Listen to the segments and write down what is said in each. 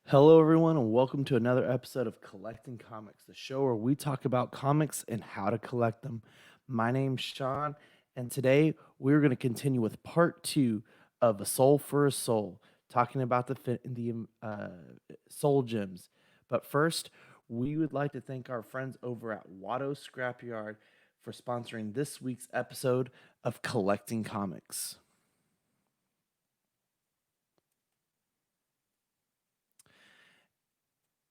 Hello, everyone, and welcome to another episode of Collecting Comics, the show where we talk about comics and how to collect them. My name's Sean, and today we're going to continue with part two of A Soul for a Soul, talking about the soul gems. But first, we would like to thank our friends over at Watto Scrapyard for sponsoring this week's episode of Collecting Comics.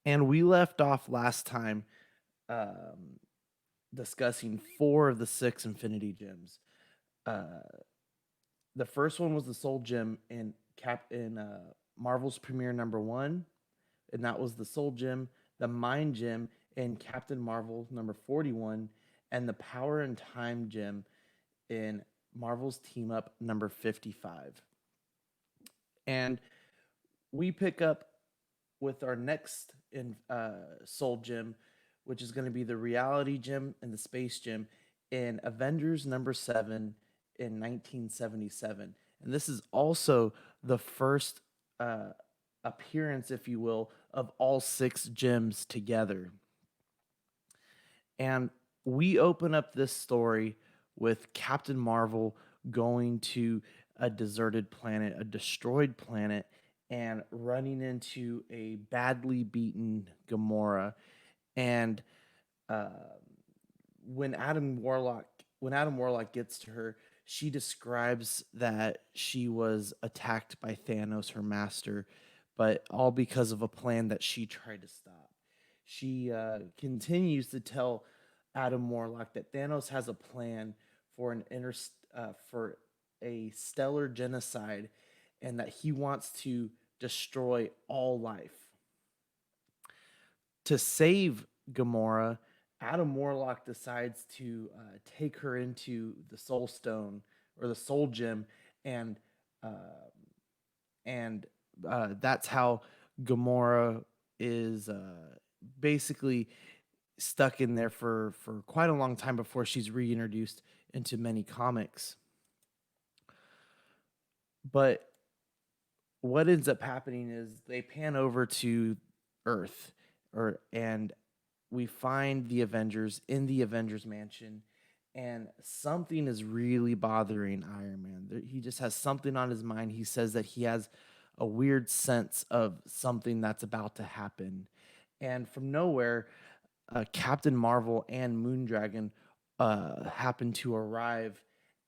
And we left off last time um, discussing four of the six Infinity Gems. Uh, the first one was the Soul Gem in Marvel's Premiere #1, and that was the Soul Gem, the Mind Gem in Captain Marvel #41, and the Power and Time Gem in Marvel's Team Up #55. And we pick up with our next Soul Gem, which is going to be the Reality Gem and the Space Gem in Avengers #7 in 1977. And this is also the first uh, appearance, if you will, of all six gems together. And we open up this story with Captain Marvel going to a deserted planet, a destroyed planet, and running into a badly beaten Gamora. And uh, when Adam Warlock gets to her, she describes that she was attacked by Thanos, her master, but all because of a plan that she tried to stop. She continues to tell Adam Warlock that Thanos has a plan for for a stellar genocide, and that he wants to destroy all life. To save Gamora, Adam Warlock decides to take her into the Soul Stone or the Soul Gem, and uh, and that's how Gamora is basically stuck in there for quite a long time before she's reintroduced into many comics. But what ends up happening is they pan over to Earth, and we find the Avengers in the Avengers mansion, and something is really bothering Iron Man. He just has something on his mind. He says that he has a weird sense of something that's about to happen, and from nowhere, Captain Marvel and Moondragon happen to arrive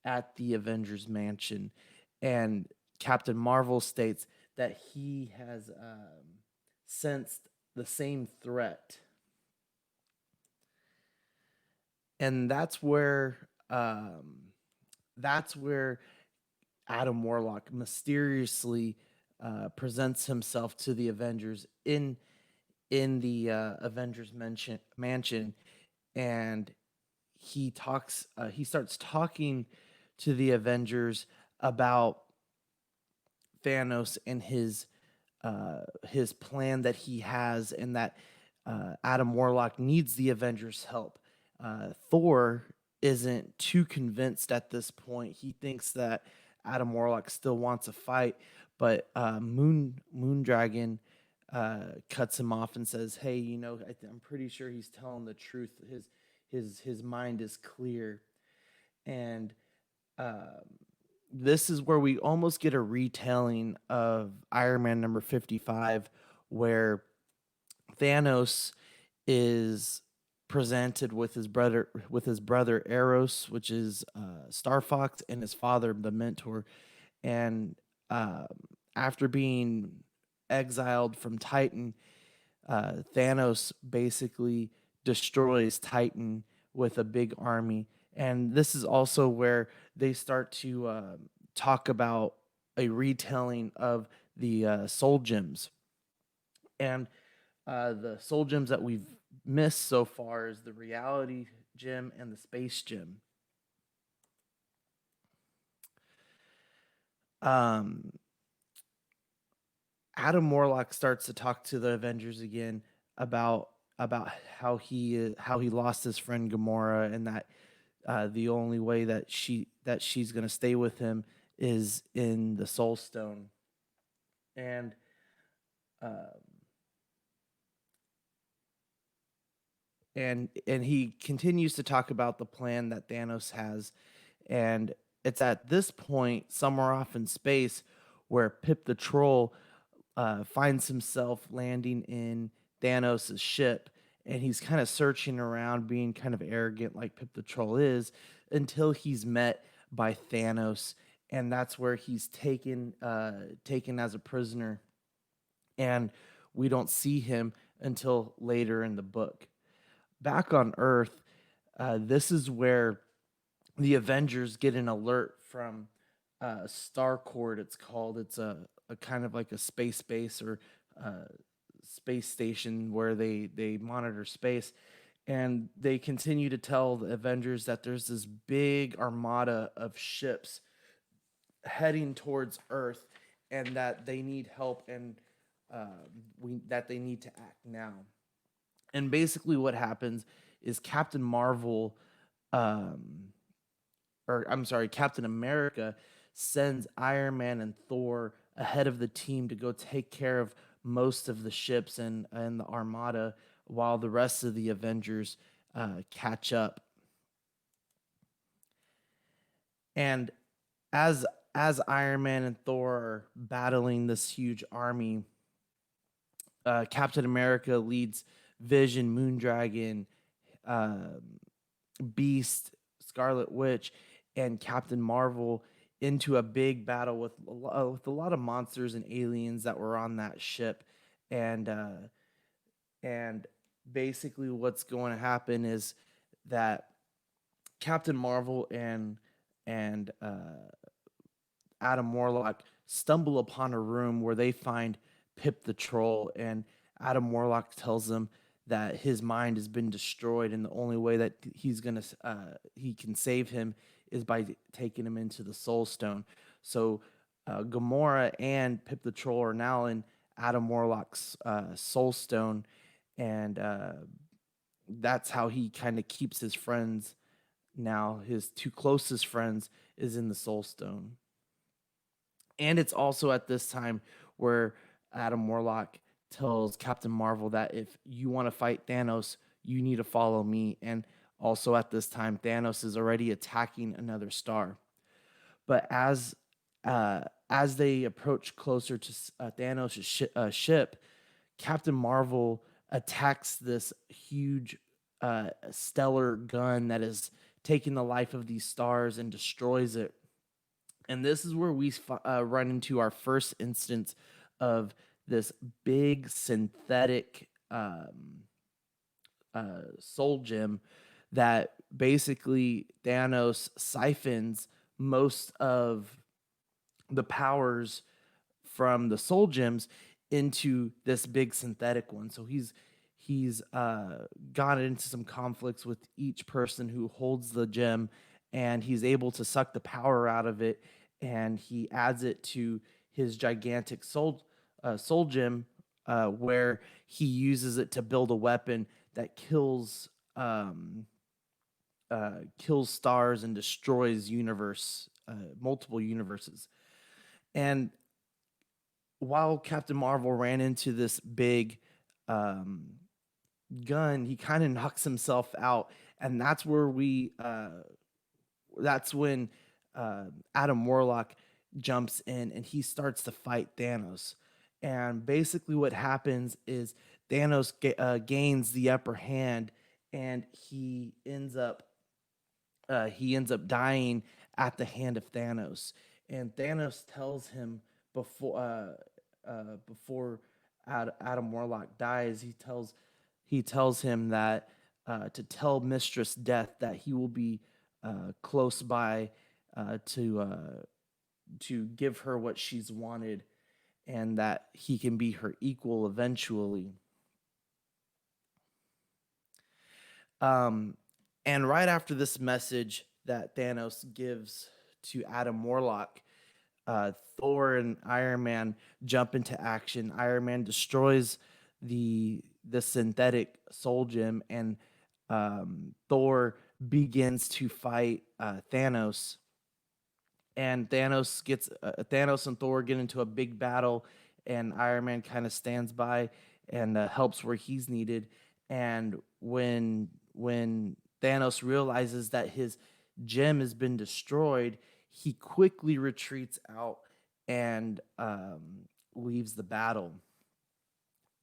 at the Avengers mansion, and Captain Marvel states that he has sensed the same threat, and that's where Adam Warlock mysteriously presents himself to the Avengers in the Avengers mansion, and he starts talking to the Avengers about Thanos and his plan that he has, and that Adam Warlock needs the Avengers' help. Thor isn't too convinced at this point. He thinks that Adam Warlock still wants a fight, but Moondragon cuts him off and says, "Hey, I'm pretty sure he's telling the truth. His mind is clear." And um, this is where we almost get a retelling of Iron Man #55, where Thanos is presented with his brother Eros, which is Star Fox, and his father, the Mentor. And um, after being exiled from Titan, Thanos basically destroys Titan with a big army. And this is also where they start to talk about a retelling of the Soul Gems. And the Soul Gems that we've missed so far is the Reality Gem and the Space Gem. Um, Adam Warlock starts to talk to the Avengers again about about how he lost his friend Gamora, and that the only way that she's gonna stay with him is in the Soul Stone. And uh, and he continues to talk about the plan that Thanos has, and it's at this point, somewhere off in space, where Pip the Troll finds himself landing in Thanos' ship, and he's kind of searching around, being kind of arrogant, like Pip the Troll is, until he's met by Thanos, and that's where he's taken as a prisoner, and we don't see him until later in the book. Back on Earth, this is where the Avengers get an alert from Starcourt. It's called. It's a kind of like a space base or uh, space station where they monitor space, and they continue to tell the Avengers that there's this big armada of ships heading towards Earth, and that they need help, and that they need to act now. And basically, what happens is Captain Marvel, um, or I'm sorry, Captain America sends Iron Man and Thor ahead of the team to go take care of most of the ships and the armada, while the rest of the Avengers catch up. And as as Iron Man and Thor are battling this huge army, Captain America leads Vision, Moondragon, uh, Beast, Scarlet Witch, and Captain Marvel into a big battle with a lot of monsters and aliens that were on that ship, and and basically what's going to happen is that Captain Marvel and Adam Warlock stumble upon a room where they find Pip the Troll, and Adam Warlock tells them that his mind has been destroyed, and the only way that he can save him is by taking him into the Soul Stone. So Gamora and Pip the Troll are now in Adam Warlock's Soul Stone, and that's how he kind of keeps his friends. Now his two closest friends is in the Soul Stone. And it's also at this time where Adam Warlock tells Captain Marvel that if you want to fight Thanos, you need to follow me. And also at this time, Thanos is already attacking another star. But as they approach closer to Thanos' ship, Captain Marvel attacks this huge stellar gun that is taking the life of these stars and destroys it. And this is where we run into our first instance of this big synthetic soul gem that basically Thanos siphons most of the powers from the soul gems into this big synthetic one. So he's got into some conflicts with each person who holds the gem, and he's able to suck the power out of it, and he adds it to his gigantic soul gem, where he uses it to build a weapon that kills stars and destroys multiple universes. And while Captain Marvel ran into this big um, gun, he kind of knocks himself out, and that's when Adam Warlock jumps in and he starts to fight Thanos. And basically, what happens is Thanos gains the upper hand, and he ends up dying at the hand of Thanos. And Thanos tells him before Adam Warlock dies, he tells him that to tell Mistress Death that he will be close by to give her what she's wanted, and that he can be her equal eventually. Um, and right after this message that Thanos gives to Adam Warlock, Thor and Iron Man jump into action. Iron Man destroys the synthetic soul gem, and Thor begins to fight Thanos. And Thanos and Thor get into a big battle, and Iron Man kind of stands by and helps where he's needed. And when Thanos realizes that his gem has been destroyed, he quickly retreats out and leaves the battle.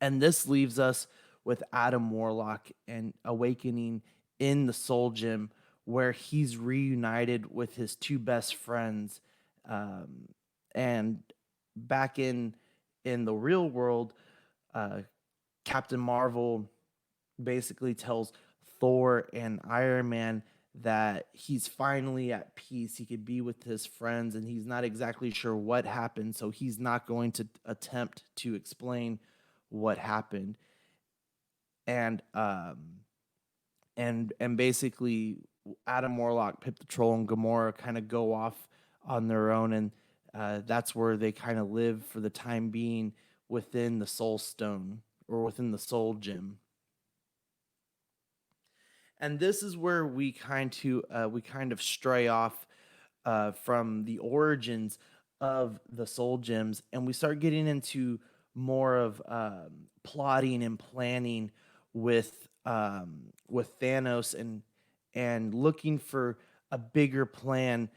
And this leaves us with Adam Warlock and awakening in the Soul Gym, where he's reunited with his two best friends. Um, and back in the real world, uh, Captain Marvel basically tells Thor and Iron Man that he's finally at peace. He could be with his friends, and he's not exactly sure what happened, so he's not going to attempt to explain what happened. And and basically, Adam Warlock, Pip the Troll, and Gamora kind of go off on their own, and that's where they kind of live for the time being within the Soul Stone or within the Soul Gem. And this is where we kind of stray off from the origins of the soul gems, and we start getting into more of plotting and planning with Thanos and looking for a bigger plan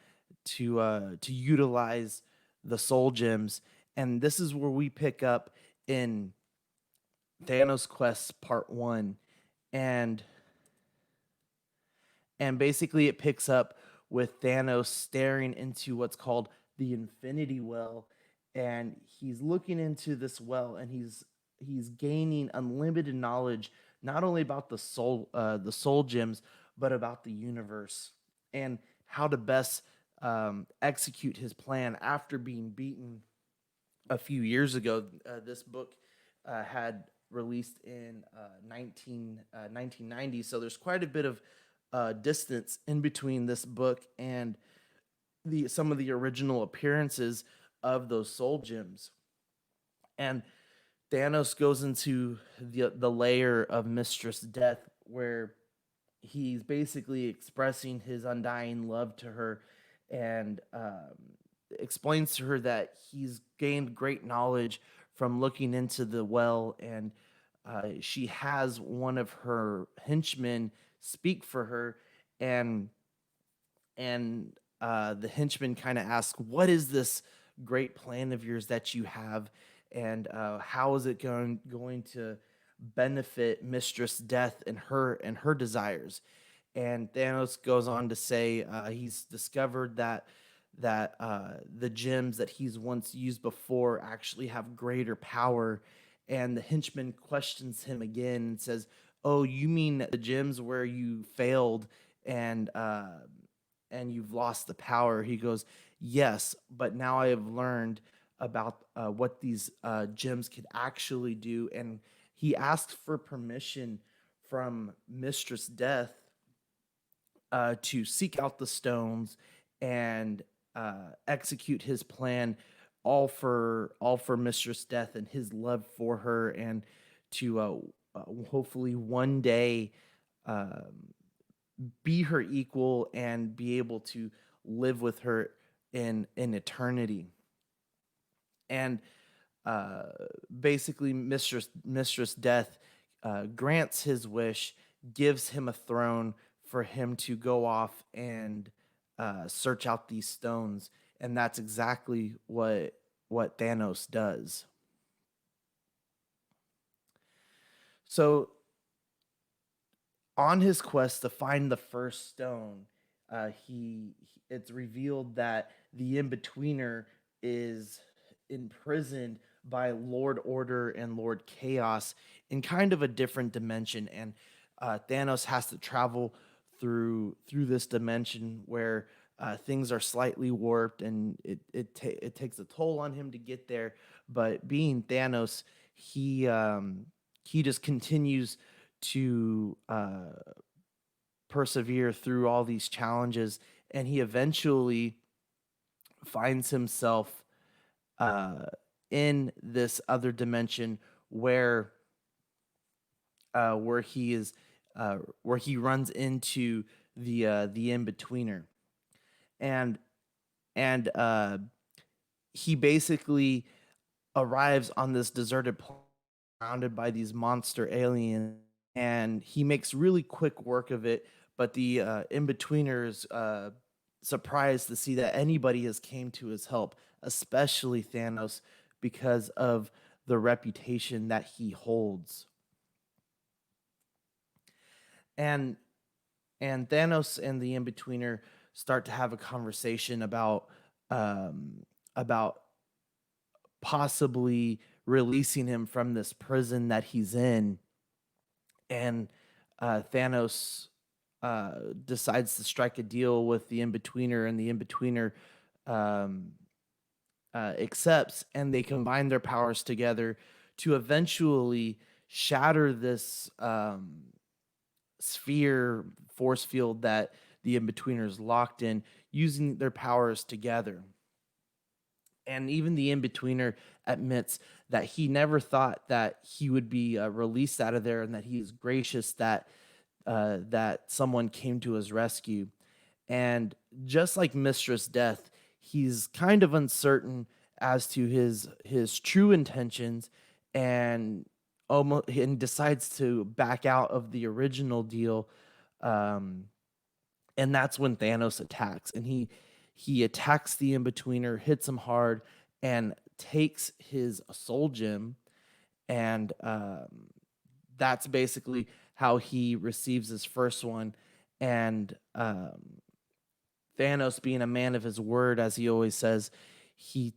to utilize the soul gems. And this is where we pick up in Thanos Quest Part One, and and basically it picks up with Thanos staring into what's called the Infinity Well, and he's looking into this well, and he's gaining unlimited knowledge not only about the soul gems, but about the universe and how to best execute his plan after being beaten a few years ago. This book had released in 1990, so there's quite a bit of distance in between this book and the some of the original appearances of those soul gems. And Thanos goes into the layer of Mistress Death, where he's basically expressing his undying love to her, and explains to her that he's gained great knowledge from looking into the well, and she has one of her henchmen speak for her, and the henchman kind of asks, "What is this great plan of yours that you have, and how is it going to benefit Mistress Death and her desires?" And Thanos goes on to say he's discovered that the gems that he's once used before actually have greater power. And the henchman questions him again and says, "Oh, you mean the gems where you failed and you've lost the power?" He goes, "Yes, but now I have learned about what these gems could actually do." And he asks for permission from Mistress Death to seek out the stones and execute his plan, all for Mistress Death and his love for her, and to hopefully one day uh, be her equal and be able to live with her in eternity. And uh, basically, Mistress Death grants his wish, gives him a throne for him to go off and search out these stones, and that's exactly what Thanos does. So on his quest to find the first stone, it's revealed that the in-betweener is imprisoned by Lord Order and Lord Chaos in kind of a different dimension, and Thanos has to travel through this dimension where things are slightly warped, and it takes a toll on him to get there. But being Thanos, he just continues to persevere through all these challenges, and he eventually finds himself uh, in this other dimension where where he is where he runs into the in betweener, and and he basically arrives on this deserted planet surrounded by these monster aliens, and he makes really quick work of it. But the in-betweener is surprised to see that anybody has came to his help, especially Thanos, because of the reputation that he holds. And Thanos and the in-betweener start to have a conversation about possibly releasing him from this prison that he's in. And Thanos decides to strike a deal with the in-betweener, and the in-betweener um, accepts, and they combine their powers together to eventually shatter this sphere force field that the in-betweener is locked in, using their powers together. And even the in-betweener admits that he never thought that he would be released out of there, and that he is gracious that that someone came to his rescue. And just like Mistress Death, he's kind of uncertain as to his true intentions, and almost and decides to back out of the original deal. Um, and that's when Thanos attacks, and he attacks the in-betweener, hits him hard, and takes his soul gem. And that's basically how he receives his first one. And Thanos, being a man of his word, as he always says, he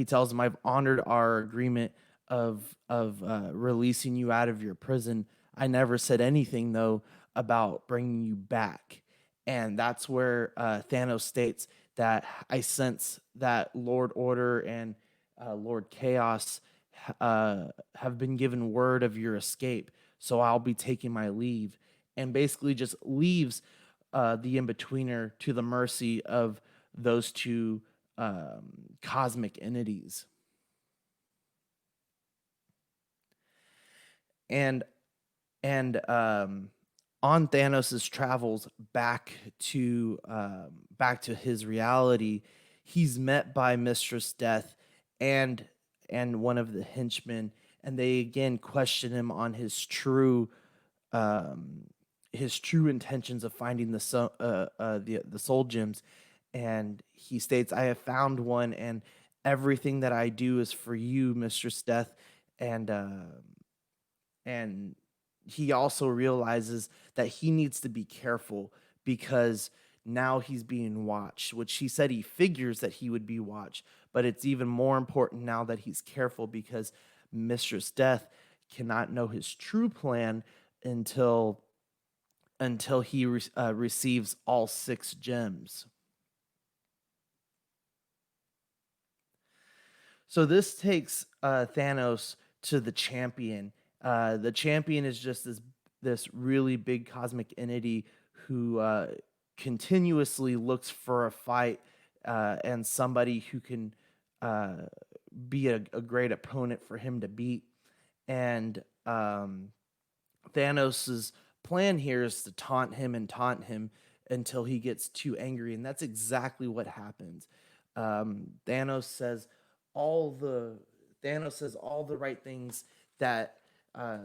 tells him, "I've honored our agreement of releasing you out of your prison. I never said anything though about bringing you back." And that's where Thanos states that, "I sense that Lord Order and Lord Chaos have been given word of your escape, so I'll be taking my leave." And basically just leaves the in-betweener to the mercy of those two cosmic entities. And and on Thanos's travels back to his reality, he's met by Mistress Death and one of the henchmen, and they again question him on um, his true intentions of finding the soul gems. And he states, "I have found one, and everything that I do is for you, Mistress Death." And and he also realizes that he needs to be careful, because now he's being watched, which he said he figures that he would be watched, but it's even more important now that he's careful, because Mistress Death cannot know his true plan until he receives all six gems. So this takes Thanos to the champion. The champion is just this really big cosmic entity who continuously looks for a fight, and somebody who can uh, be a great opponent for him to beat. And Thanos's plan here is to taunt him until he gets too angry, and that's exactly what happens. Um, Thanos says all the Thanos says all the right things that uh,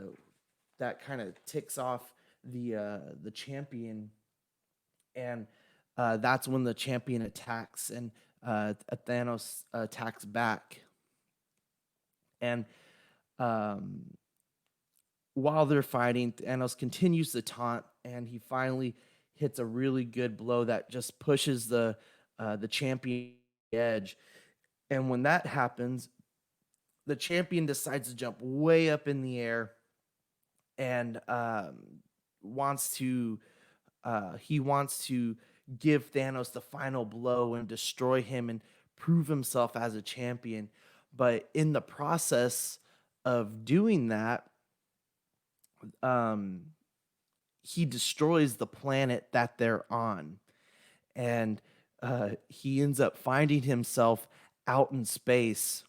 that kind of ticks off the champion. And that's when the champion attacks, and Thanos attacks back. And um, while they're fighting, Thanos continues to taunt, and he finally hits a really good blow that just pushes the champion edge. And when that happens, the champion decides to jump way up in the air, and wants to he wants to give Thanos the final blow and destroy him and prove himself as a champion. But in the process of doing that, um, he destroys the planet that they're on, and he ends up finding himself out in space,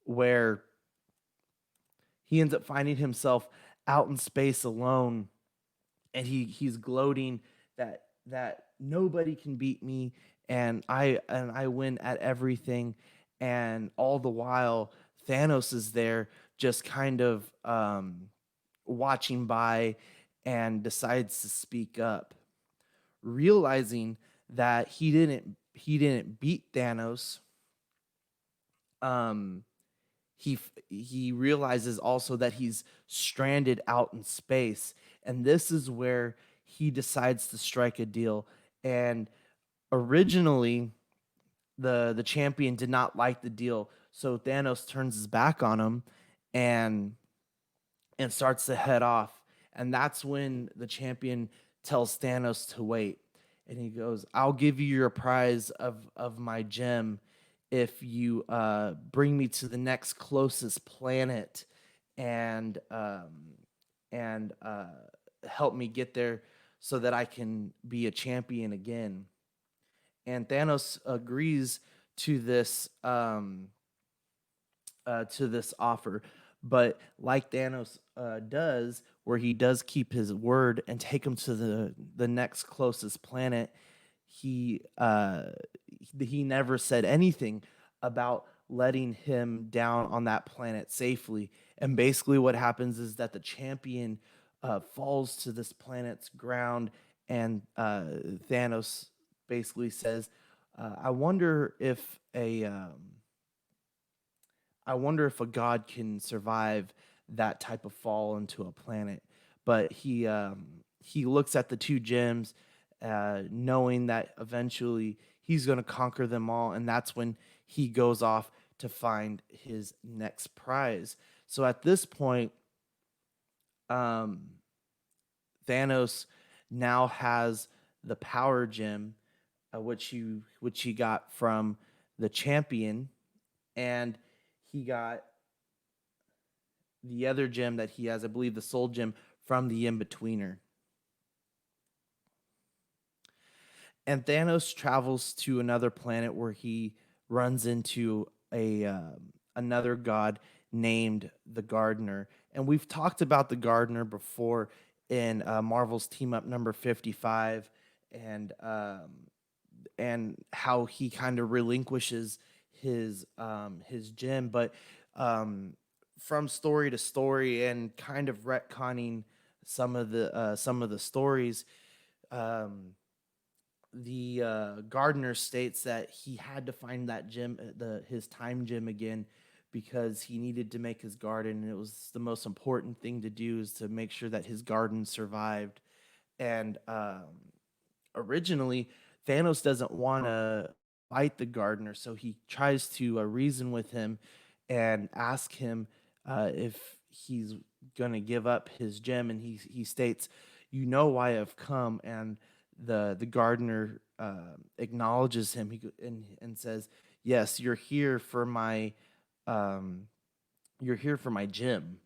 where he ends up finding himself out in space alone, and he's gloating that nobody can beat me, and I win at everything. And all the while Thanos is there, just kind of watching by and decides to speak up, realizing that he didn't beat Thanos. Um, he realizes also that he's stranded out in space, and this is where he decides to strike a deal. And originally, the champion did not like the deal, so Thanos turns his back on him, and starts to head off. And that's when the champion tells Thanos to wait. And he goes, I'll give you your prize of my gem if you bring me to the next closest planet and and help me get there so that I can be a champion again. And Thanos agrees to this offer. But like Thanos does, where he does keep his word and take him to the next closest planet, he he never said anything about letting him down on that planet safely. And basically, what happens is that the champion falls to this planet's ground, and Thanos basically says, "I wonder if a god can survive that type of fall into a planet." But he looks at the two gems, knowing that eventually he's going to conquer them all, and that's when he goes off to find his next prize. So at this point, um, Thanos now has the power gem, which he got from the champion, and he got the other gem that he has, I believe the soul gem, from the in-betweener. And Thanos travels to another planet where he runs into a another god named the Gardener. And we've talked about the Gardener before in Marvel's Team Up number 55, and how he kind of relinquishes his gem. But um, from story to story and kind of retconning some of the stories, um, the gardener states that he had to find that gem, his time gem again, because he needed to make his garden, and it was the most important thing to do, is to make sure that his garden survived. And originally, Thanos doesn't want to fight the gardener, so he tries to reason with him and ask him if he's gonna give up his gem, and he states, "You know why I've come." And the gardener acknowledges him, and says, "Yes, um, you're here for my gem."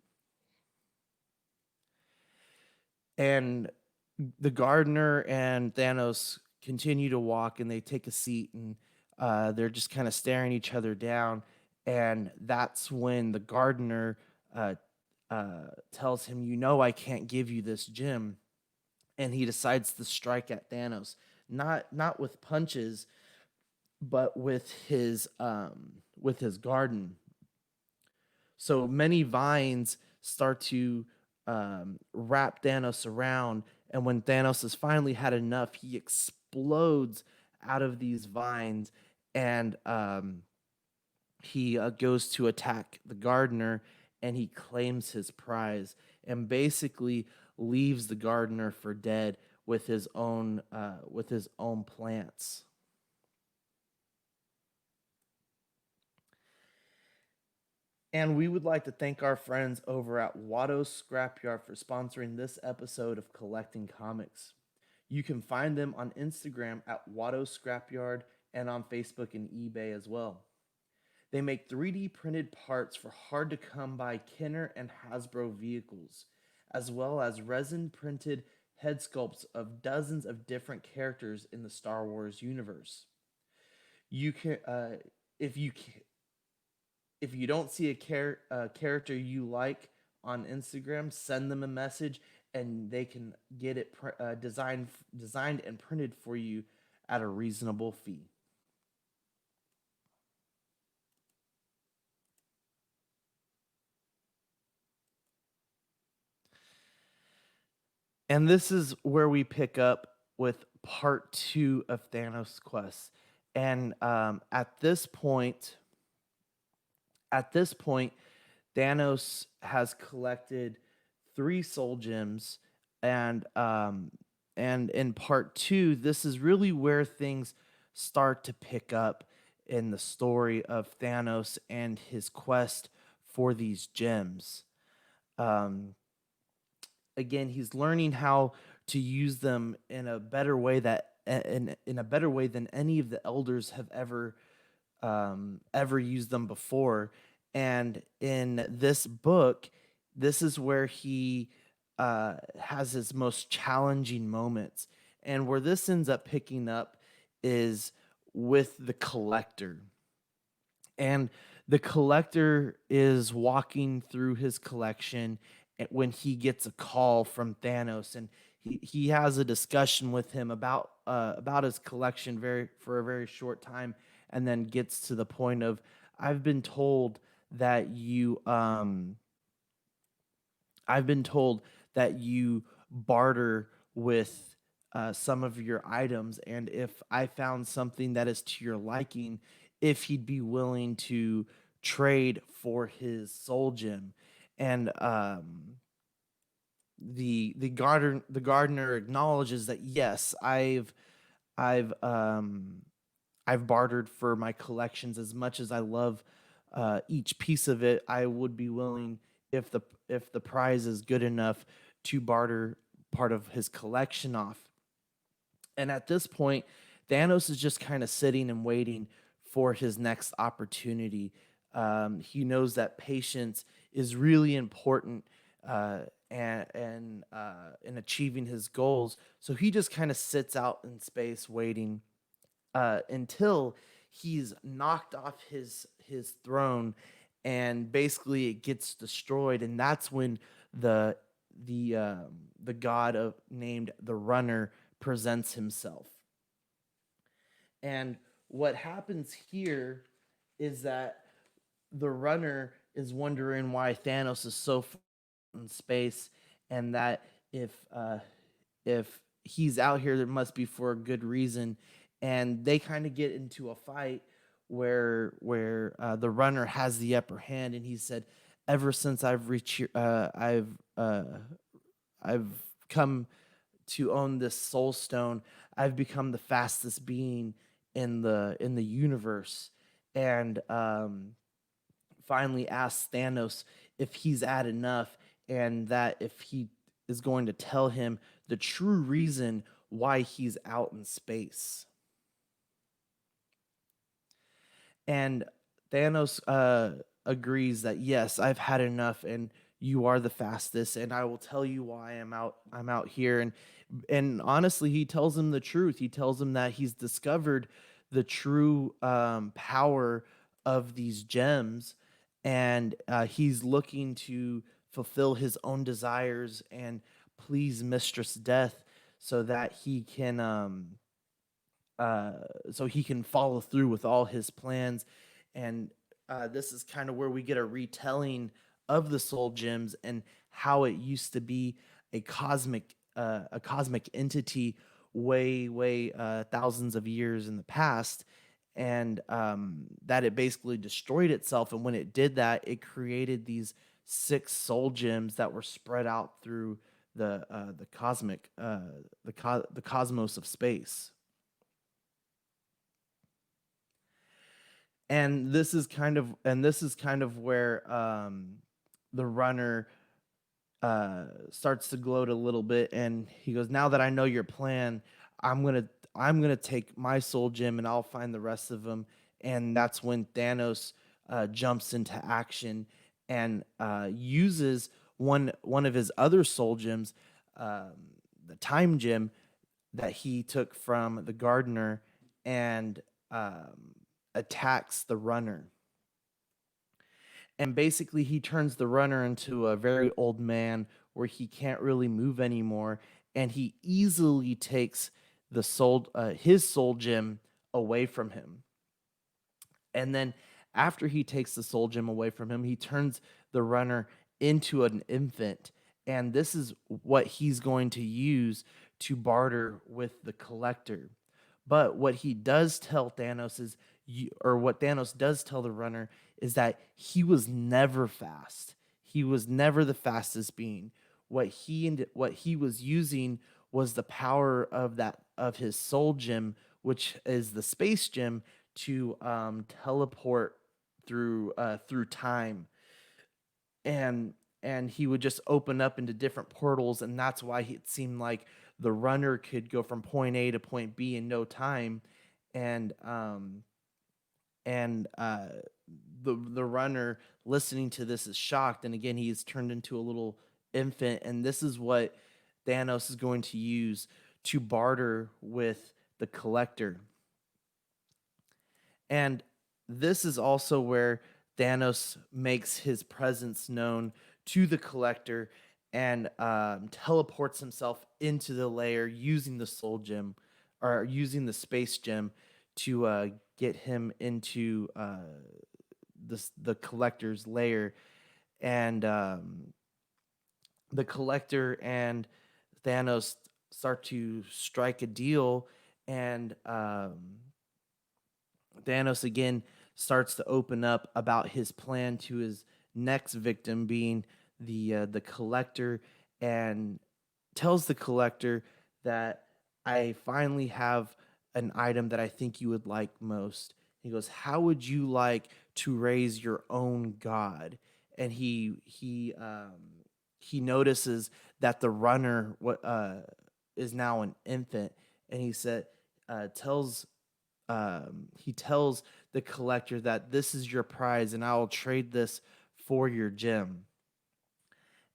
And the gardener and Thanos continue to walk, and they take a seat, and they're just kind of staring each other down. And that's when the gardener uh, tells him, "You know, I can't give you this gem." And he decides to strike at Thanos, not with punches, but with his garden. So many vines start to wrap Thanos around, and when Thanos has finally had enough, he explodes out of these vines, and he goes to attack the gardener, and he claims his prize, and basically leaves the gardener for dead with his own plants. And we would like to thank our friends over at Watto's Scrapyard for sponsoring this episode of Collecting Comics. You can find them on Instagram at Watto's Scrapyard, and on Facebook and eBay as well. They make 3D printed parts for hard to come by Kenner and Hasbro vehicles, as well as resin printed head sculpts of dozens of different characters in the Star Wars universe. You can if you if you don't see a character you like on Instagram, send them a message, and they can get it designed and printed for you at a reasonable fee. And this is where we pick up with part two of Thanos Quest. And at this point, Thanos has collected three soul gems, and in part two, this is really where things start to pick up in the story of Thanos and his quest for these gems. Um, Again, he's learning how to use them in a better way in a better way than any of the elders have ever used them before. And in this book, this is where he has his most challenging moments. And where this ends up picking up is with the collector. And the collector is walking through his collection when he gets a call from Thanos, and he has a discussion with him about his collection for a very short time, and then gets to the point of, I've been told that you barter with some of your items, and if I found something that is to your liking, if he'd be willing to trade for his soul gem. And the gardener acknowledges that, yes, I've I've bartered for my collections. As much as I love each piece of it, I would be willing, if the prize is good enough, to barter part of his collection off. And at this point, Thanos is just kind of sitting and waiting for his next opportunity. He knows that patience is really important, in achieving his goals. So he just kind of sits out in space waiting until he's knocked off his throne, and basically it gets destroyed. And that's when the the god of named the Runner presents himself. And what happens here is that the Runner is wondering why Thanos is so far in space, and that if he's out here, there must be for a good reason. And they kind of get into a fight where the Runner has the upper hand, and he said, "Ever since I've come to own this soul stone, I've become the fastest being in the universe." And finally asks Thanos if he's had enough, and that if he is going to tell him the true reason why he's out in space. And Thanos agrees that, yes, I've had enough, and you are the fastest, and I will tell you why I'm out here. And honestly, he tells him the truth. He tells him that he's discovered the true power of these gems, and he's looking to fulfill his own desires and please Mistress Death, so that uh, he can follow through with all his plans. And this is kind of where we get a retelling of the soul gems and how it used to be a cosmic entity way thousands of years in the past, and that it basically destroyed itself. And when it did that, it created these six soul gems that were spread out through the cosmos of space. And this is kind of where the Runner starts to gloat a little bit, and he goes, "Now that I know your plan, i'm gonna I'm gonna take my soul gem, and I'll find the rest of them." And that's when Thanos jumps into action, and uses one of his other soul gems, um, the time gem that he took from the gardener, and attacks the Runner. And basically, he turns the Runner into a very old man where he can't really move anymore, and he easily takes his soul gem away from him. And then after he takes the soul gem away from him, he turns the Runner into an infant, and this is what he's going to use to barter with the Collector. But what he does tell Thanos is, or what Thanos does tell the Runner is that he was never fast. He was never the fastest being. What he was using was the power of his soul gem, which is the space gem, to teleport through time, and he would just open up into different portals, and that's why it seemed like the Runner could go from point A to point B in no time, and and the Runner, listening to this, is shocked, and again he is turned into a little infant, and this is what Thanos is going to use to barter with the Collector. And this is also where Thanos makes his presence known to the Collector, and teleports himself into the lair using the soul gem, or using the space gem, to get him into the Collector's lair. And the Collector and Thanos start to strike a deal, and Thanos again starts to open up about his plan to his next victim, being the Collector, and tells the Collector that I finally have an item that I think you would like most. He goes, "How would you like to raise your own god?" And he notices that the Runner is now an infant, and tells he tells the Collector that this is your prize and I will trade this for your gem.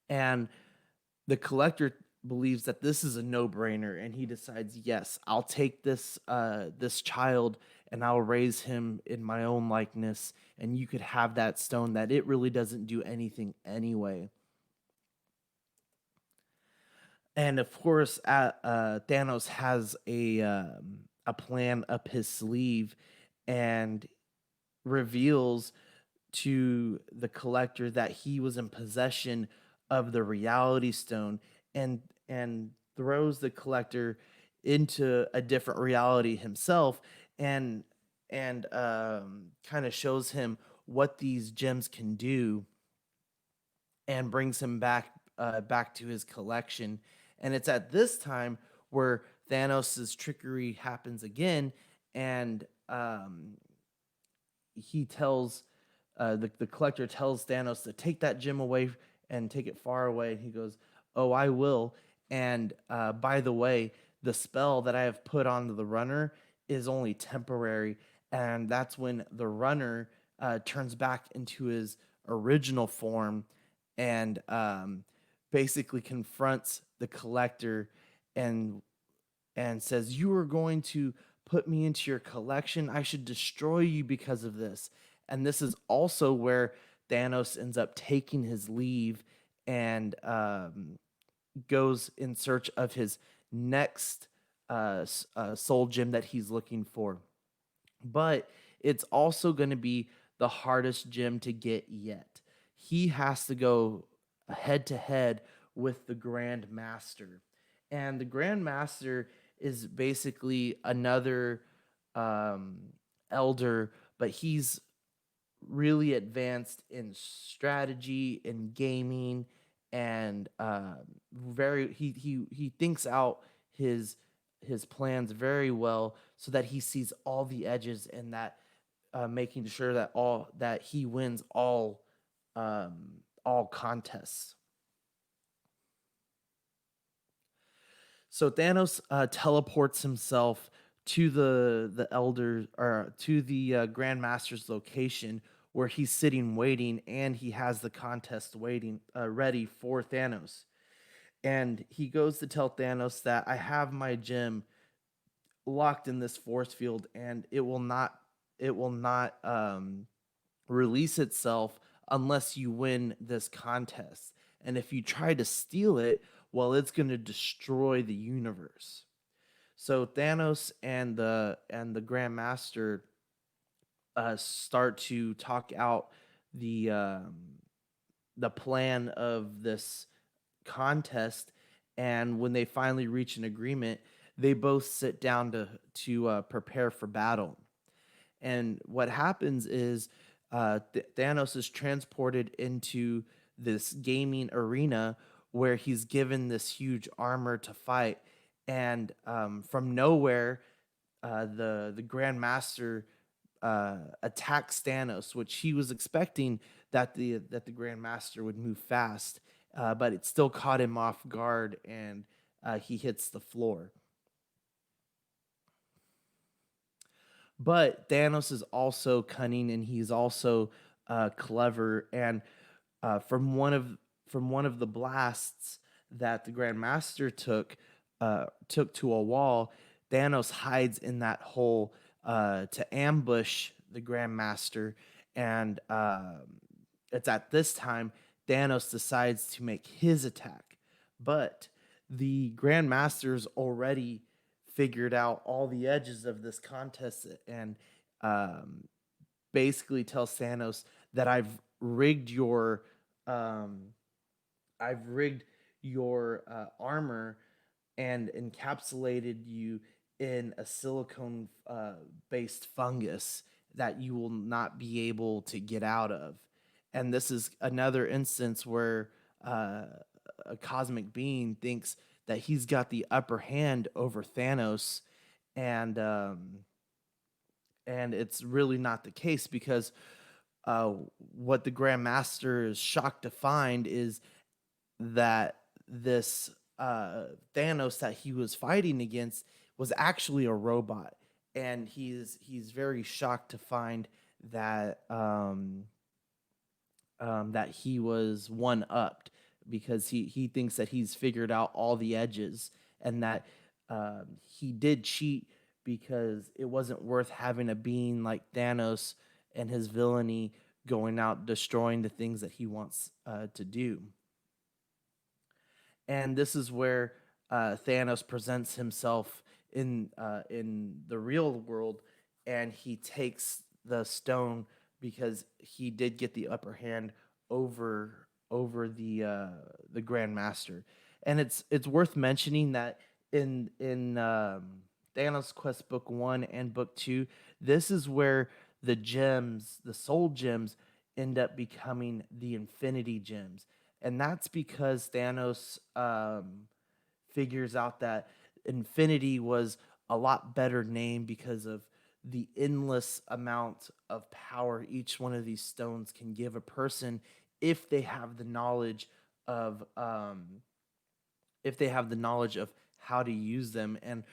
And the Collector believes that this is a no-brainer, and he decides, yes, I'll take this child and I'll raise him in my own likeness, and you could have that stone that it really doesn't do anything anyway. And of course, Thanos has a plan up his sleeve, and reveals to the Collector that he was in possession of the Reality Stone, and throws the Collector into a different reality himself, and kind of shows him what these gems can do, and brings him back to his collection. And it's at this time where Thanos' trickery happens again, and he tells the Collector tells Thanos to take that gem away and take it far away. And he goes, "Oh, I will." And by the way, the spell that I have put on the Runner is only temporary, and that's when the Runner turns back into his original form, and basically confronts the Collector, and says, "You are going to put me into your collection? I should destroy you because of this." And this is also where Thanos ends up taking his leave, and goes in search of his next soul gem that he's looking for. But it's also going to be the hardest gem to get yet. He has to go head to head with the Grand Master. And the Grand Master is basically another elder, but he's really advanced in strategy and gaming, and very he thinks out his plans very well, so that he sees all the edges, and that making sure that he wins all contests. So Thanos teleports himself to the elder, or to the Grandmaster's location, where he's sitting waiting, and he has the contest waiting ready for Thanos. And he goes to tell Thanos that I have my gem locked in this force field, and it will not release itself unless you win this contest. And if you try to steal it, well, it's going to destroy the universe. So Thanos and the Grandmaster start to talk out the plan of contest, and when they finally reach an agreement, they both sit down to prepare for battle. And what happens is Thanos is transported into this gaming arena where he's given this huge armor to fight, and from nowhere, the Grand Master attacks Thanos, which he was expecting that the Grand Master would move fast, but it still caught him off guard, and he hits the floor. But Thanos is also cunning, and he's also clever. And from one of the blasts that the Grand Master took to a wall, Thanos hides in that hole to ambush the Grand Master. And it's at this time Thanos decides to make his attack, but the Grand Master's already figured out all the edges of this contest, and um, basically tells Thanos that um, I've rigged your armor and encapsulated you in a silicone based fungus that you will not be able to get out of. And this is another instance where uh, a cosmic being thinks that he's got the upper hand over Thanos, and and it's really not the case, because uh, what the Grand Master is shocked to find is that this Thanos that he was fighting against was actually a robot, and he's very shocked to find that that he was one upped, because he thinks that he's figured out all the edges, and that he did cheat because it wasn't worth having a being like Thanos and his villainy going out destroying the things that he wants to do. And this is where Thanos presents himself in the real world, and he takes the stone because he did get the upper hand over the Grand Master. And it's worth mentioning that in Thanos Quest Book One and Book Two, this is where the gems, the soul gems, end up becoming the Infinity Gems, and that's because Thanos figures out that infinity was a lot better name because of the endless amount of power each one of these stones can give a person if they have the knowledge of how to use them. And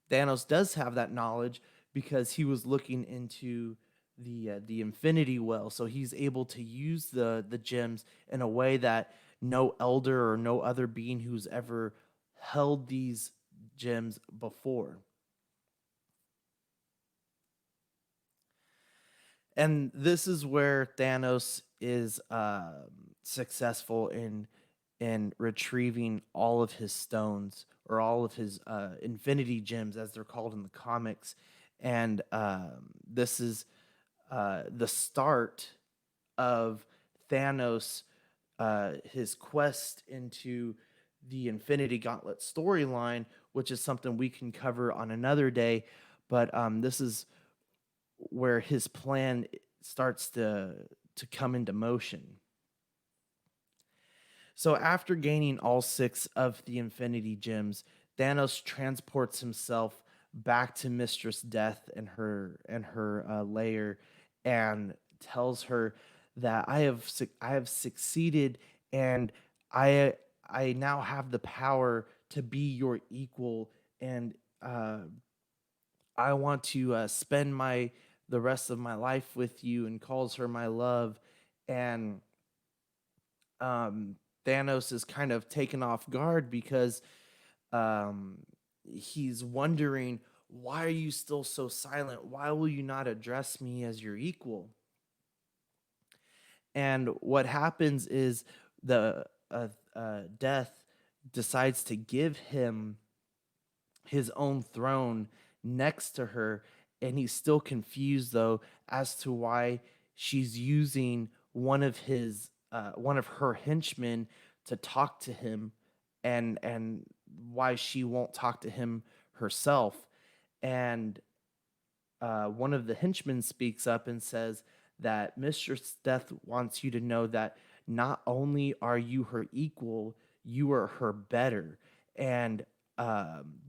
Thanos does have that knowledge because he was looking into the Infinity Well, so he's able to use the gems in a way that no elder or no other being who's ever held these gems before. And this is where Thanos is successful in retrieving all of his stones, or all of his Infinity Gems, as they're called in the comics. And this is the start of Thanos, his quest into the Infinity Gauntlet storyline, which is something we can cover on another day. But this is where his plan starts to come into motion. So after gaining all six of the Infinity Gems, Thanos transports himself back to Mistress Death and her lair, and tells her that I have succeeded, and I I now have the power to be your equal, and I want to spend my the rest of my life with you, and calls her my love. And um, Thanos is kind of taken off guard because um, he's wondering, why are you still so silent? Why will you not address me as your equal? And what happens is the Death decides to give him his own throne next to her, and he's still confused though as to why she's using one of her henchmen to talk to him, and why she won't talk to him herself. And one of the henchmen speaks up and says that Mistress Death wants you to know that not only are you her equal, you are her better. And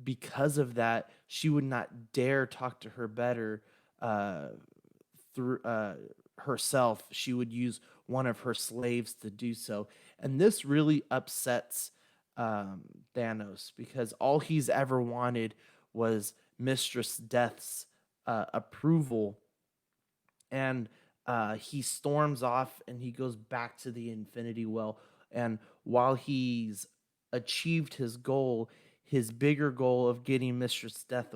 because of that, she would not dare talk to her better uh, through herself. She would use one of her slaves to do so. And this really upsets um, Thanos because all he's ever wanted was Mistress Death's approval. And he storms off and he goes back to the Infinity Well. And while he's achieved his goal, his bigger goal of getting Mistress's Death's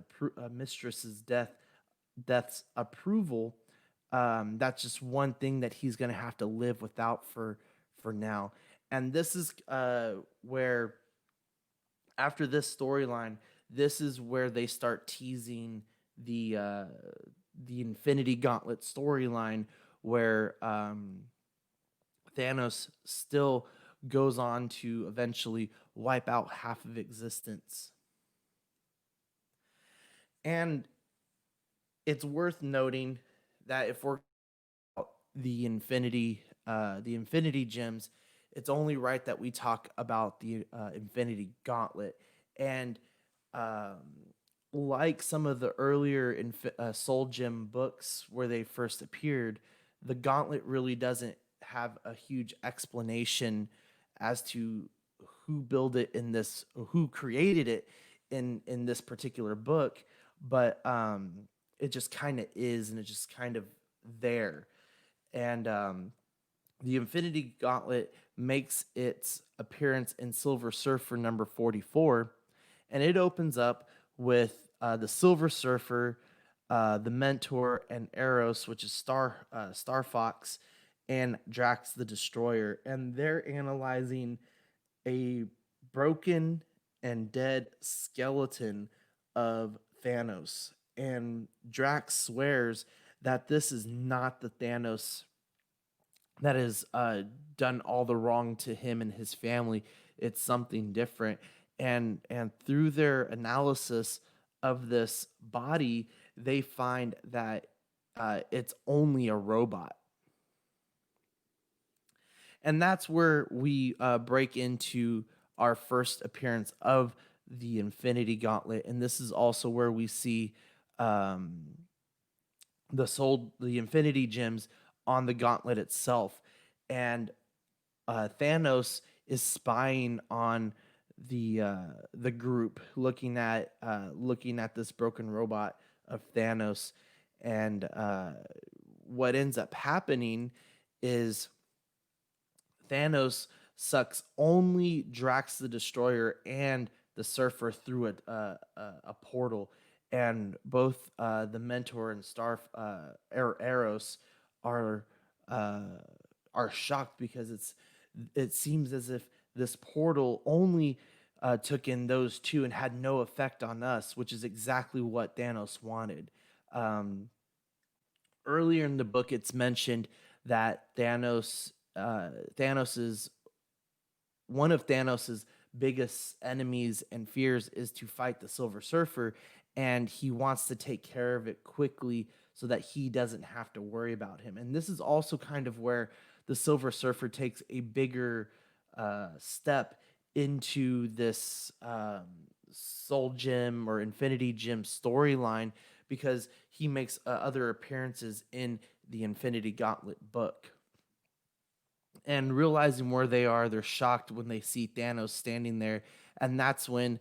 approval, that's just one thing that he's going to have to live without for now. And this is where after this storyline, this is where they start teasing the Infinity Gauntlet storyline, where Thanos still goes on to eventually wipe out half of existence. And it's worth noting that if we're the Infinity Gems, it's only right that we talk about the Infinity Gauntlet. And um, like some of the earlier Soul Gem books where they first appeared, the Gauntlet really doesn't have a huge explanation as to who created it in this particular book, but it just kind of is, and it's just kind of there. And the Infinity Gauntlet makes its appearance in Silver Surfer number 44, and it opens up with the Silver Surfer, the Mentor, and Eros, which is Star Fox, and Drax the Destroyer, and they're analyzing a broken and dead skeleton of Thanos. And Drax swears that this is not the Thanos that has done all the wrong to him and his family. It's something different. And through their analysis of this body, they find that it's only a robot. And that's where we break into our first appearance of the Infinity Gauntlet. And this is also where we see um, the Infinity Gems on the Gauntlet itself. And Thanos is spying on the group, looking at this broken robot of Thanos. And what ends up happening is Thanos sucks only Drax the Destroyer and the Surfer through a portal, and both the Mentor and Eros are uh, are shocked because it seems as if this portal only took in those two and had no effect on us, which is exactly what Thanos wanted. Um, Earlier in the book, it's mentioned that Thanos's one of Thanos's biggest enemies and fears is to fight the Silver Surfer, and he wants to take care of it quickly so that he doesn't have to worry about him. And this is also kind of where the Silver Surfer takes a bigger step into this Soul Gem or Infinity Gem storyline because he makes other appearances in the Infinity Gauntlet book. And realizing where they are, they're shocked when they see Thanos standing there, and that's when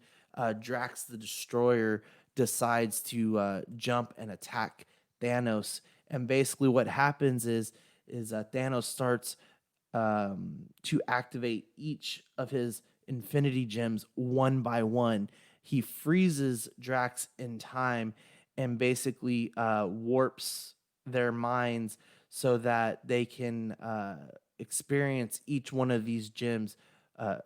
Drax the Destroyer decides to jump and attack Thanos. And basically, what happens is Thanos starts to activate each of his Infinity Gems one by one. He freezes Drax in time and basically warps their minds so that they can experience each one of these gems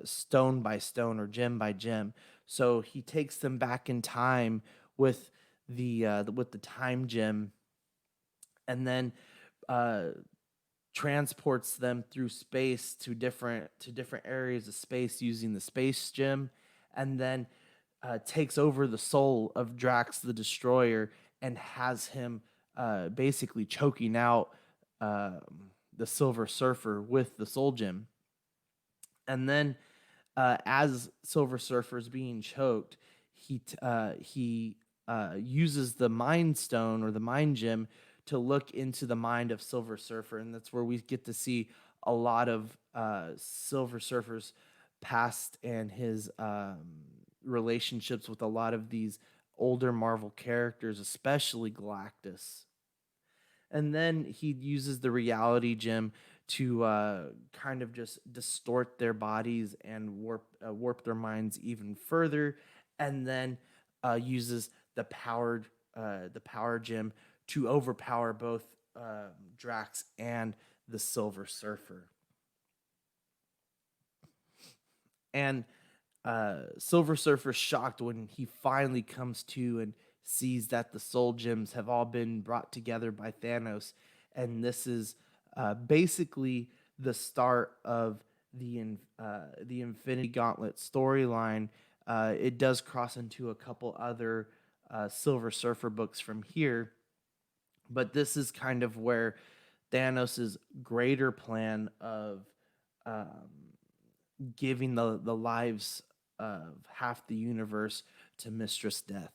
stone by stone or gem by gem. So he takes them back in time with the time gem, and then uh, transports them through space to different areas of space using the space gem, and then takes over the soul of Drax the Destroyer and has him basically choking out um, the Silver Surfer with the Soul Gem. And then, as Silver Surfer is being choked, he uses the Mind Stone or the Mind Gem to look into the mind of Silver Surfer, and that's where we get to see a lot of Silver Surfer's past and his relationships with a lot of these older Marvel characters, especially Galactus. And then he uses the reality gem to kind of just distort their bodies and warp their minds even further, and then uses the power gem to overpower both Drax and the Silver Surfer. And Silver Surfer's shocked when he finally comes to and sees that the soul gems have all been brought together by Thanos, and this is basically the start of the Infinity Gauntlet storyline. It does cross into a couple other Silver Surfer books from here, but this is kind of where Thanos's greater plan of um, giving the lives of half the universe to Mistress Death.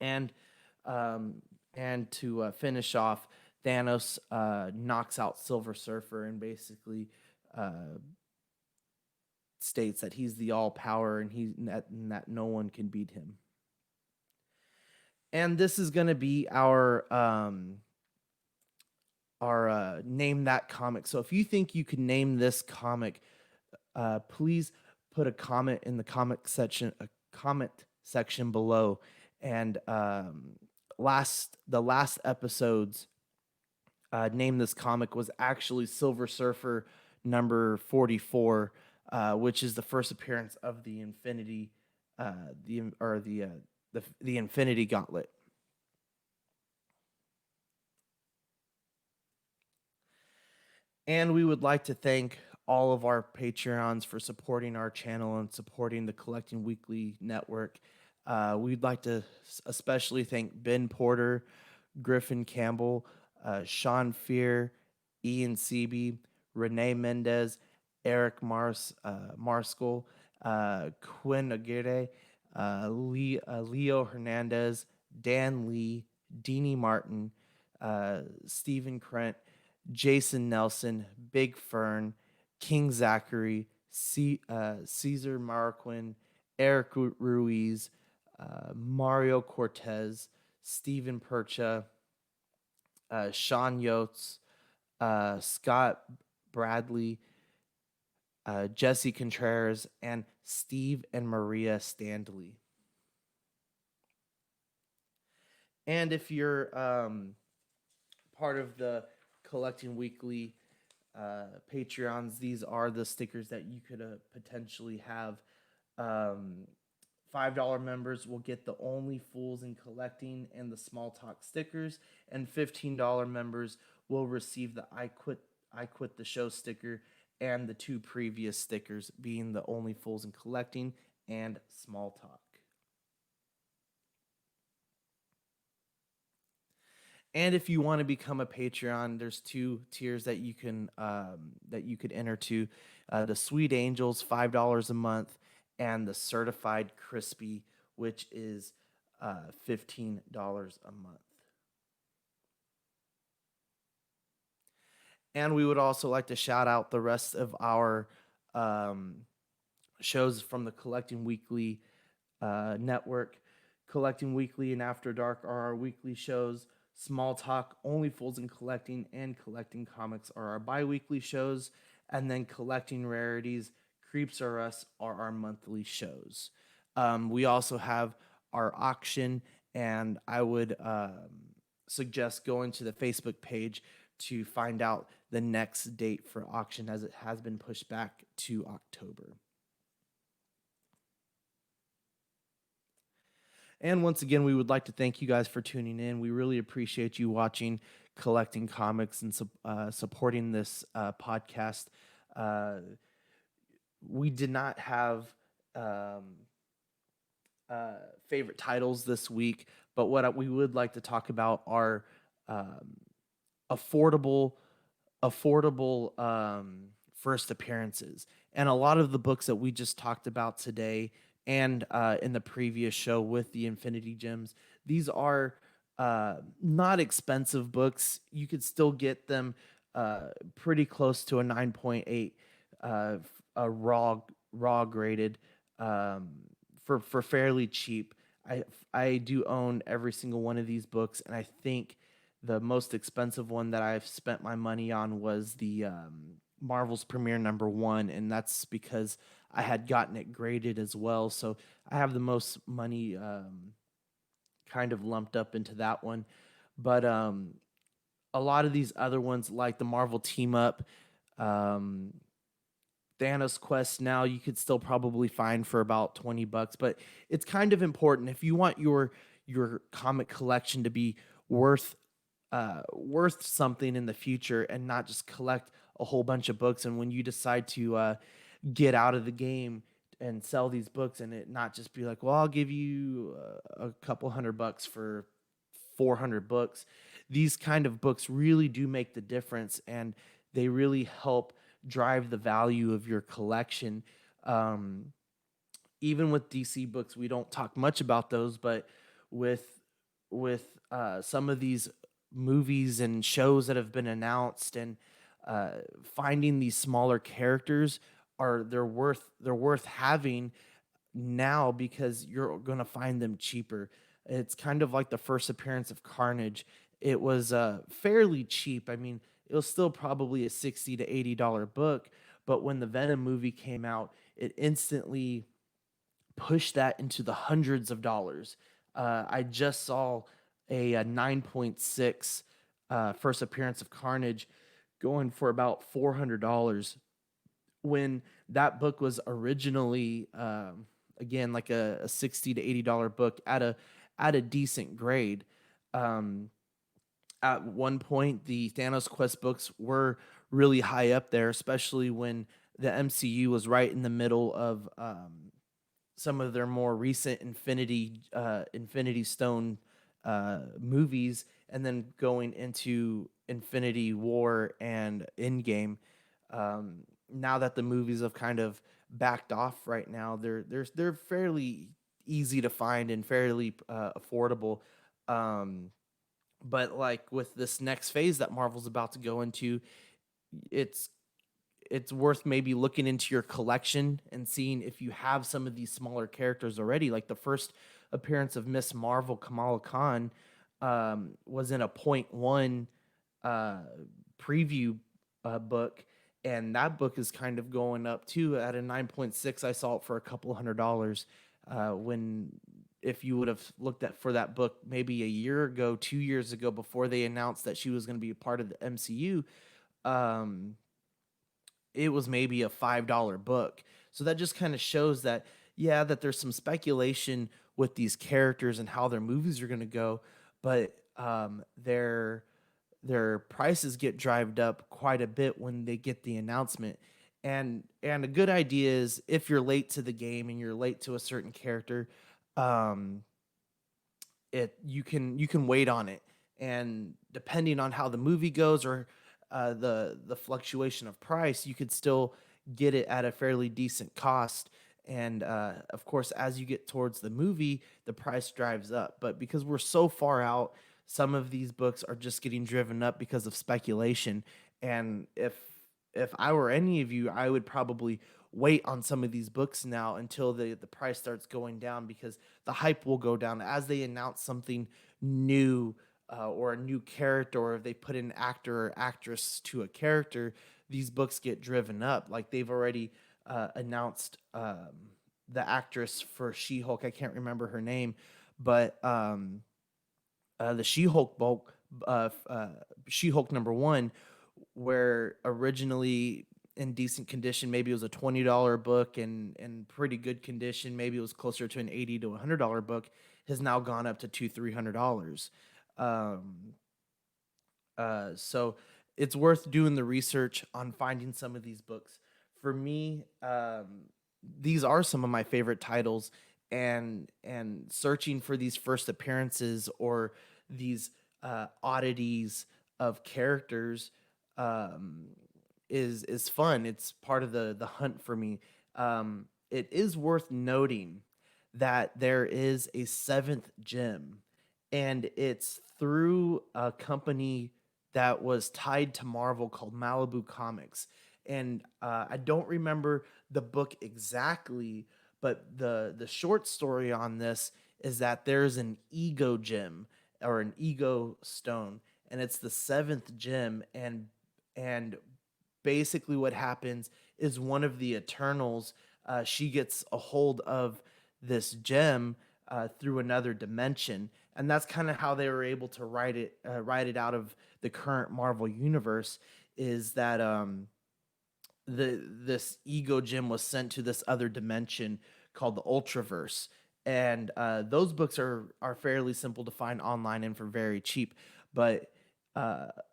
And um, and to finish off, Thanos knocks out Silver Surfer and basically uh, states that he's the all power and that no one can beat him. And this is going to be our name that comic. So if you think you can name this comic, please put a comment in the comment section below. And the last episode's name this comic was actually Silver Surfer number 44, which is the first appearance of the Infinity, the Infinity Gauntlet. And we would like to thank all of our Patreons for supporting our channel and supporting the Collecting Weekly network. We'd like to especially thank Ben Porter, Griffin Campbell, Sean Fear, Ian Seeby, Renee Mendez, Eric Marskell, Quinn Aguirre, Leo Hernandez, Dan Lee, Deanie Martin, Stephen Krent, Jason Nelson, Big Fern, King Zachary, Caesar Marquin, Eric Ruiz, Mario Cortez, Stephen Percha, Sean Yotes, Scott Bradley, Jesse Contreras, and Steve and Maria Standley. And if you're part of the Collecting Weekly Patreons, these are the stickers that you could potentially have. $5 members will get the Only Fools in Collecting and the Small Talk stickers, and $15 members will receive the I Quit the Show sticker and the two previous stickers, being the Only Fools in Collecting and Small Talk. And if you want to become a Patreon, there's two tiers that you could enter to: the Sweet Angels, $5 a month, and the Certified Crispy, which is $15 a month. And we would also like to shout out the rest of our shows from the Collecting Weekly network. Collecting Weekly and After Dark are our weekly shows. Small Talk, Only Fools in Collecting, and Collecting Comics are our bi-weekly shows. And then Collecting Rarities, Creeps Are Us are our monthly shows. We also have our auction, and I would suggest going to the Facebook page to find out the next date for auction, as it has been pushed back to October. And once again, we would like to thank you guys for tuning in. We really appreciate you watching collecting comics and supporting this podcast. Uh, we did not have um, uh, favorite titles this week, but what we would like to talk about are um, affordable first appearances. And a lot of the books that we just talked about today and in the previous show with the Infinity Gems, these are not expensive books. You could still get them pretty close to a 9.8 a raw graded um, for fairly cheap. I do own every single one of these books, and I think the most expensive one that I've spent my money on was the Marvel's Premiere #1, and that's because I had gotten it graded as well. So I have the most money kind of lumped up into that one. But a lot of these other ones, like the Marvel Team Up, um, Thanos Quest, now you could still probably find for about $20, but it's kind of important if you want your comic collection to be worth worth something in the future and not just collect a whole bunch of books. And when you decide to get out of the game and sell these books, and it not just be like, well, I'll give you a couple $100 for 400 books. These kind of books really do make the difference, and they really help drive the value of your collection. Um, Even with DC books, we don't talk much about those, but with some of these movies and shows that have been announced, and finding these smaller characters are they're worth having now because you're going to find them cheaper. It's kind of like the first appearance of Carnage. It was fairly cheap. I mean, it was still probably a $60 to $80 book, but when the Venom movie came out, it instantly push that into the hundreds of dollars. I just saw a 9.6 first appearance of Carnage going for about $400 when that book was originally, again, like a $60 to $80 book at a decent grade. Um, at one point, the Thanos Quest books were really high up there, especially when the MCU was right in the middle of some of their more recent Infinity Stone movies, and then going into Infinity War and Endgame. Now that the movies have kind of backed off right now, they're fairly easy to find and fairly affordable. Um, but like with this next phase that Marvel's about to go into, it's it's worth maybe looking into your collection and seeing if you have some of these smaller characters already. Like the first appearance of Miss Marvel, Kamala Khan, was in a point 0.1 uh, preview book, and that book is kind of going up too at a 9.6. I saw it for a couple $100. When if you would have looked at for that book maybe a year ago, 2 years ago, before they announced that she was going to be a part of the MCU, um, it was maybe a $5 book. So that just kind of shows that, yeah, that there's some speculation with these characters and how their movies are going to go, but their prices get drived up quite a bit when they get the announcement. And a good idea is if you're late to the game and you're late to a certain character, um, it you can wait on it, and depending on how the movie goes or the fluctuation of price, you could still get it at a fairly decent cost. And of course, as you get towards the movie, the price drives up. But because we're so far out, some of these books are just getting driven up because of speculation. And if I were any of you, I would probably wait on some of these books now until the price starts going down, because the hype will go down as they announce something new, or a new character, or if they put an actor or actress to a character, these books get driven up. Like they've already announced the actress for She-Hulk. I can't remember her name, but the She-Hulk book, She-Hulk #1, where originally in decent condition, maybe it was a $20 book, and in pretty good condition, maybe it was closer to an $80 to $100 book, has now gone up to $200-300. Um, So it's worth doing the research on finding some of these books. For me, these are some of my favorite titles, and searching for these first appearances or these oddities of characters um, is fun. It's part of the hunt for me. It is worth noting that there is a seventh gem, and it's through a company that was tied to Marvel called Malibu Comics. And I don't remember the book exactly, but the short story on this is that there's an ego gem or an ego stone, and it's the seventh gem. And basically what happens is one of the Eternals, she gets a hold of this gem through another dimension, and that's kind of how they were able to write it out of the current Marvel universe. Is that this ego gem was sent to this other dimension called the Ultraverse, and those books are fairly simple to find online and for very cheap. But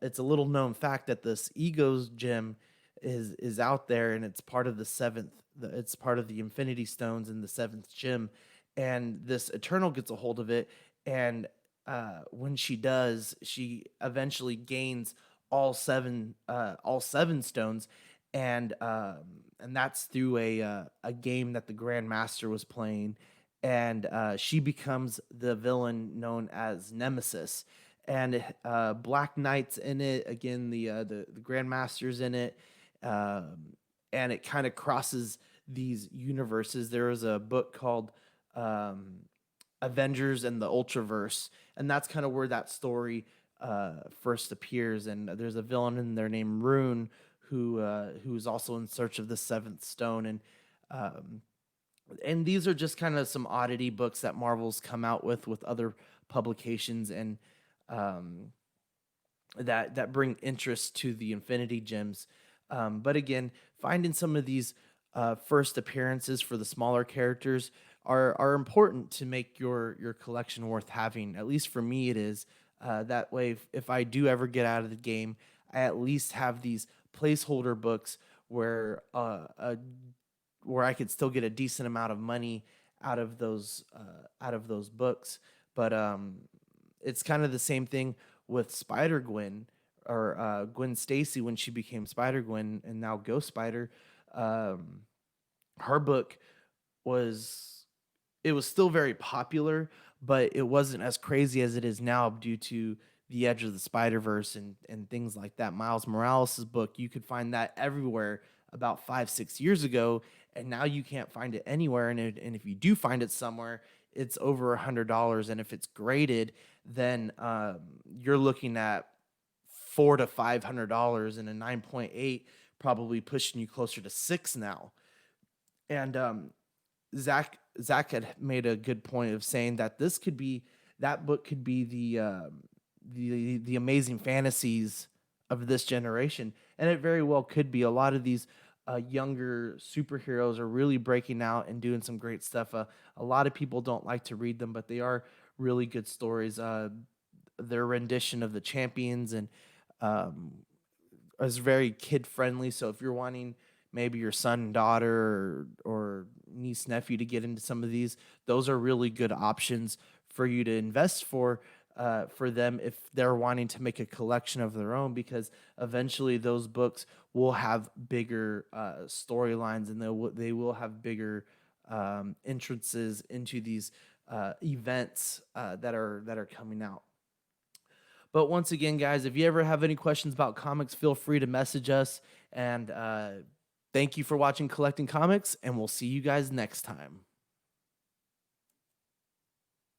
it's a little known fact that this ego's gem is out there, and it's part of the seventh. It's part of the Infinity Stones in the seventh gem, and this Eternal gets a hold of it, and when she does, she eventually gains all seven stones, and that's through a game that the Grandmaster was playing, and she becomes the villain known as Nemesis, and Black Knight's in it again. The Grandmaster's in it, and it kind of crosses these universes. There was a book called um, Avengers and the Ultraverse, and that's kind of where that story first appears. And there's a villain in there named Rune who's also in search of the seventh stone, um, and these are just kind of some oddity books that Marvel's come out with other publications, and um, that bring interest to the Infinity Gems. But again, finding some of these first appearances for the smaller characters are important to make your collection worth having. At least for me, it is. That way, if I do ever get out of the game, I at least have these placeholder books where where I could still get a decent amount of money out of those books. But it's kind of the same thing with Spider Gwen, or Gwen Stacy when she became Spider Gwen and now Ghost Spider. Um, Her book was it was still very popular, but it wasn't as crazy as it is now due to the Edge of the Spider Verse and things like that. Miles Morales' book, you could find that everywhere about 5 6 years ago, and now you can't find it anywhere. And if you do find it somewhere, it's over $100, and if it's graded, then you're looking at $400 to $500, and a 9.8 probably pushing you closer to six now. And Zach had made a good point of saying that this could be that book could be the amazing fantasies of this generation, and it very well could be. A lot of these younger superheroes are really breaking out and doing some great stuff. A lot of people don't like to read them, but they are really good stories. Their rendition of the champions and um, is very kid friendly. So if you're wanting maybe your son and daughter or niece nephew to get into some of these, those are really good options for you to invest for them if they're wanting to make a collection of their own, because eventually those books will have bigger storylines, and they will have bigger entrances into these events that are coming out. But once again, guys, if you ever have any questions about comics, feel free to message us. And thank you for watching Collecting Comics, and we'll see you guys next time.